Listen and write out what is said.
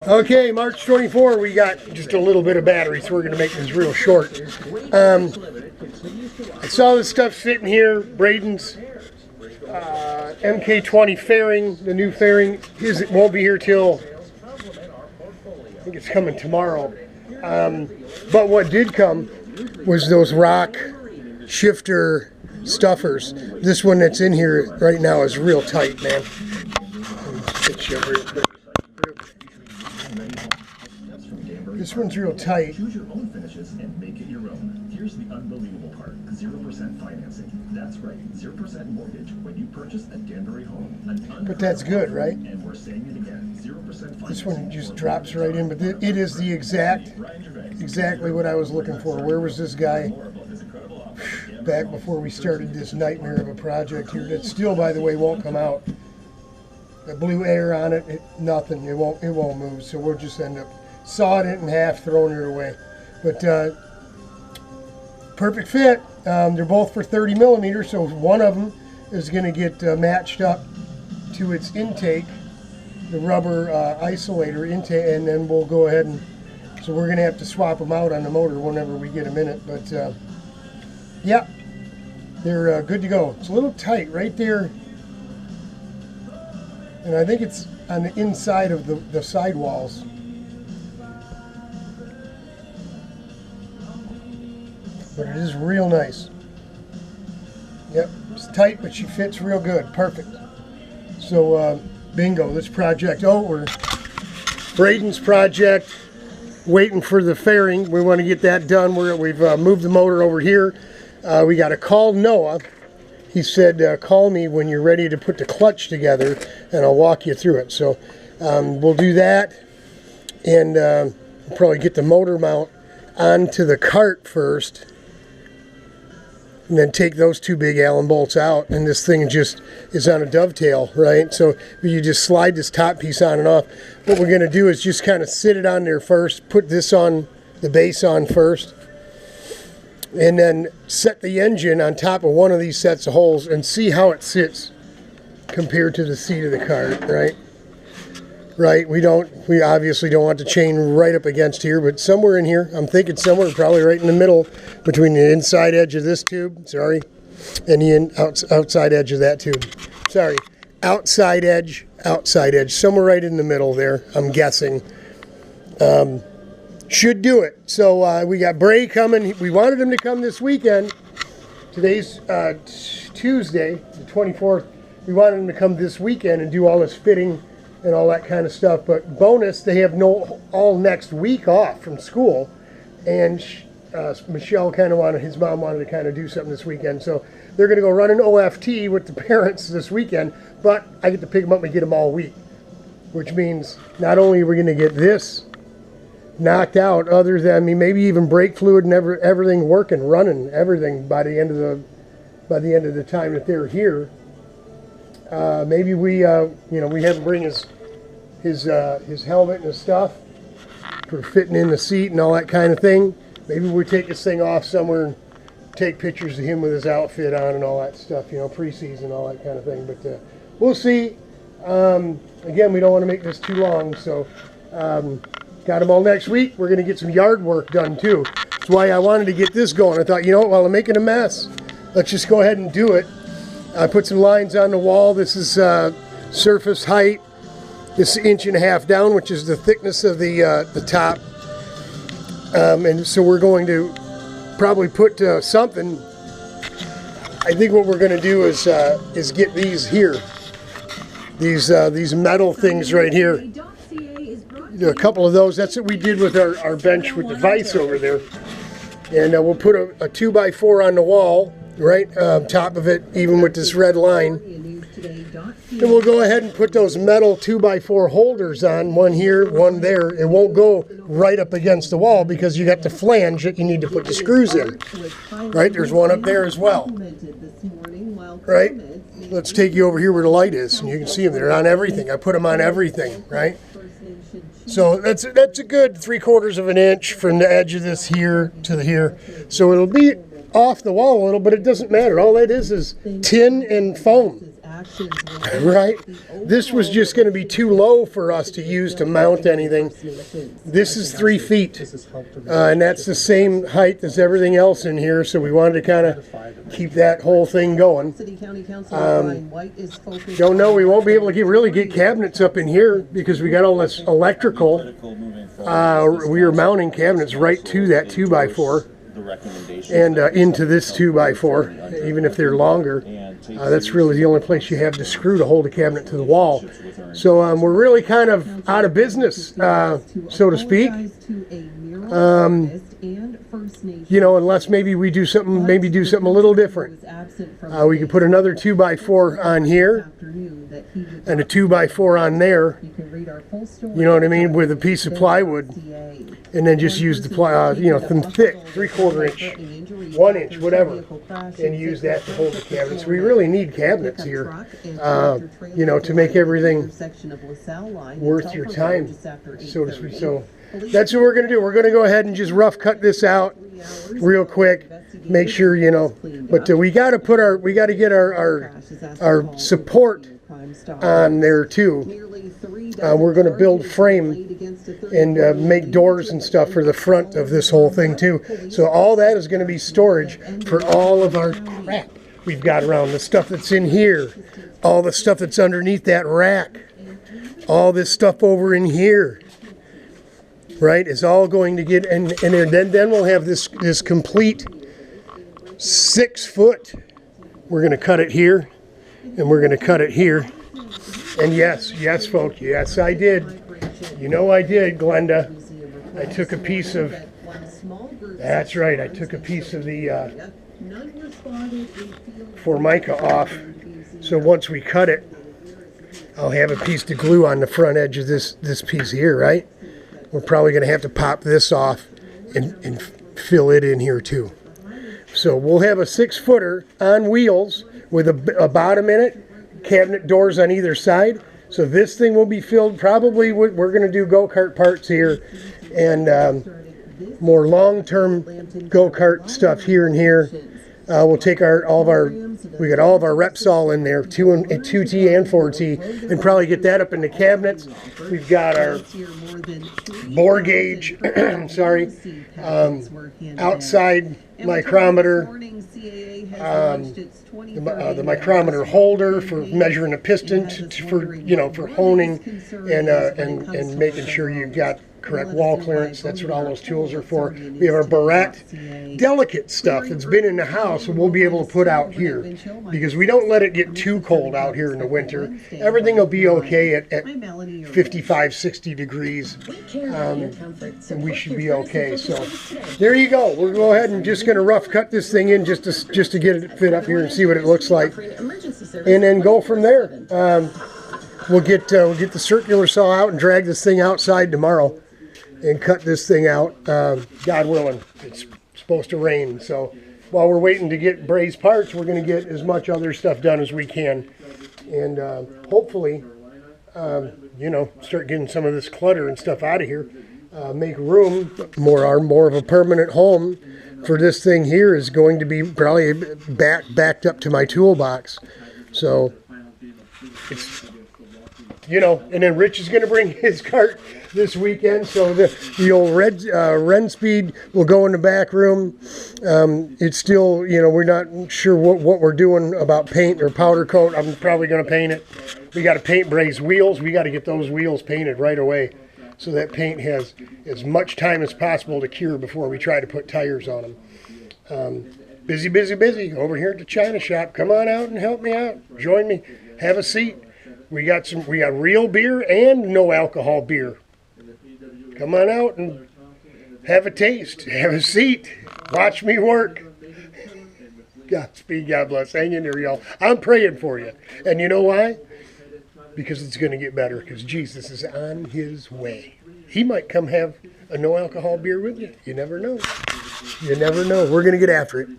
Okay, March 24, we got just a little bit of battery, so we're going to make this real short. I saw this stuff sitting here, Braden's MK20 fairing, the new fairing. It won't be here till, I think it's coming tomorrow. But what did come was those rock shifter stuffers. This one that's in here right now is real tight, man. Get you up real quick. This one's real tight. Choose your own finishes and make it your own. Here's the unbelievable part. 0% financing. That's right. 0% mortgage when you purchase a Danbury home. But that's good, right? And we're saying it again. 0% financing. This one just drops right in, but it is the exactly what I was looking for. Where was this guy back before we started this nightmare of a project here that still, by the way, won't come out. The blue air on it, nothing. It won't move. So we'll just end up sawing it in half, throwing it away. But perfect fit. They're both for 30 millimeters, so one of them is going to get matched up to its intake, the rubber isolator intake, and then we'll go ahead and, so we're going to have to swap them out on the motor whenever we get them in it. But yeah, they're good to go. It's a little tight right there, and I think it's on the inside of the sidewalls. But it is real nice. Yep, it's tight, but she fits real good. Perfect. So, bingo, this project over. Braden's project, waiting for the fairing. We want to get that done. We've moved the motor over here. We got to call Noah. He said, call me when you're ready to put the clutch together, and I'll walk you through it. So, we'll do that, and we'll probably get the motor mount onto the cart first, and then take those two big Allen bolts out, and this thing just is on a dovetail, right? So you just slide this top piece on and off. What we're going to do is just kind of sit it on there first, put this on, the base on first, and then set the engine on top of one of these sets of holes and see how it sits compared to the seat of the cart, right? Right, we obviously don't want the chain right up against here, but somewhere in here, I'm thinking somewhere probably right in the middle between the inside edge of this tube, and the outside edge of that tube. Sorry, outside edge, somewhere right in the middle there, I'm guessing. Should do it. So we got Bray coming. We wanted him to come this weekend. Today's Tuesday, the 24th. We wanted him to come this weekend and do all this fitting and all that kind of stuff, but bonus, they have all next week off from school, and Michelle his mom wanted to kind of do something this weekend, so they're going to go run an OFT with the parents this weekend, but I get to pick them up and get them all week, which means not only are we going to get this knocked out, other than, maybe even brake fluid and everything working, running, everything by the end of the time that they're here. Maybe we have him bring his helmet and his stuff for fitting in the seat and all that kind of thing. Maybe we take this thing off somewhere and take pictures of him with his outfit on and all that stuff, preseason, all that kind of thing. But we'll see. Again, we don't want to make this too long, so got them all next week. We're going to get some yard work done too. That's why I wanted to get this going. I thought, while I'm making a mess, let's just go ahead and do it. I put some lines on the wall. This is surface height. This 1.5 inches down, which is the thickness of the top. And so we're going to probably put something. I think what we're going to do is get these here. These metal things right here. A couple of those. That's what we did with our bench with the vise over there. And we'll put a 2x4 on the wall, right top of it, even with this red line. Then we'll go ahead and put those metal 2x4 holders on, one here, one there. It won't go right up against the wall because you got the flange that you need to put the screws in. Right, there's one up there as well. Right, let's take you over here where the light is, and you can see them. They're on everything. I put them on everything, right? So that's a good 3/4 of an inch from the edge of this here to here. So it'll be off the wall a little, but it doesn't matter. All that is tin and foam. Right? This was just going to be too low for us to use to mount anything. This is 3 feet, and that's the same height as everything else in here, so we wanted to kind of keep that whole thing going. Don't know, we won't be able to really get cabinets up in here because we got all this electrical. We are mounting cabinets right to that 2x4 and into this 2x4, even if they're longer. That's really the only place you have to screw to hold a cabinet to the wall. So we're really kind of out of business, so to speak. You know, unless maybe we do something, a little different. We could put another 2x4 on here and a 2x4 on there. You know what I mean, with a piece of plywood, and then just use the some thick 3/4 inch, 1 inch, whatever, and use that to hold the cabinets. We really need cabinets here, you know, to make everything worth your time, so to speak. So that's what we're going to do. We're going to go ahead and just rough cut this out real quick. Make sure, you know, but we got to get our support on there too. We're going to build frame and make doors and stuff for the front of this whole thing too. So all that is going to be storage for all of our crap we've got around. The stuff that's in here, all the stuff that's underneath that rack, all this stuff over in here, right, is all going to get, and then we'll have this complete 6 foot. We're going to cut it here, and we're going to cut it here. And yes, folks, yes, I did. You know I did, Glenda. I took a piece of, that's right, I took a piece of the Formica off. So once we cut it, I'll have a piece to glue on the front edge of this piece here, right? We're probably going to have to pop this off and fill it in here too. So we'll have a 6-footer on wheels with a bottom in it, cabinet doors on either side. So this thing will be filled probably with, we're going to do go-kart parts here and more long-term go-kart stuff here and here. We'll take we got all of our Repsol in there, 2T and 4T, and probably get that up in the cabinets. We've got our bore gauge, sorry, outside micrometer, the micrometer holder for measuring a piston, for honing and making sure you've got correct wall clearance. That's what all those tools are for. We have our barrette, delicate stuff that's been in the house, and we'll be able to put out here because we don't let it get too cold out here in the winter. Everything will be okay at 55, 60 degrees, and we should be okay. So there you go. We'll go ahead and just going to rough cut this thing in just to get it fit up here and see what it looks like, and then go from there. We'll get the circular saw out and drag this thing outside tomorrow and cut this thing out. God willing, it's supposed to rain. So while we're waiting to get Bray's parts, we're going to get as much other stuff done as we can. And hopefully, start getting some of this clutter and stuff out of here. Make room, more of a permanent home for this thing here is going to be probably backed up to my toolbox. So it's... and then Rich is going to bring his cart this weekend, so the old Ren Speed will go in the back room. It's still, we're not sure what we're doing about paint or powder coat. I'm probably going to paint it. We got to paint Bray's wheels. We got to get those wheels painted right away so that paint has as much time as possible to cure before we try to put tires on them. Busy over here at the China shop. Come on out and help me out. Join me. Have a seat. We got real beer and no alcohol beer. Come on out and have a taste. Have a seat. Watch me work. Godspeed, God bless. Hang in there, y'all. I'm praying for you. And you know why? Because it's going to get better. Because Jesus is on his way. He might come have a no alcohol beer with you. You never know. You never know. We're going to get after it.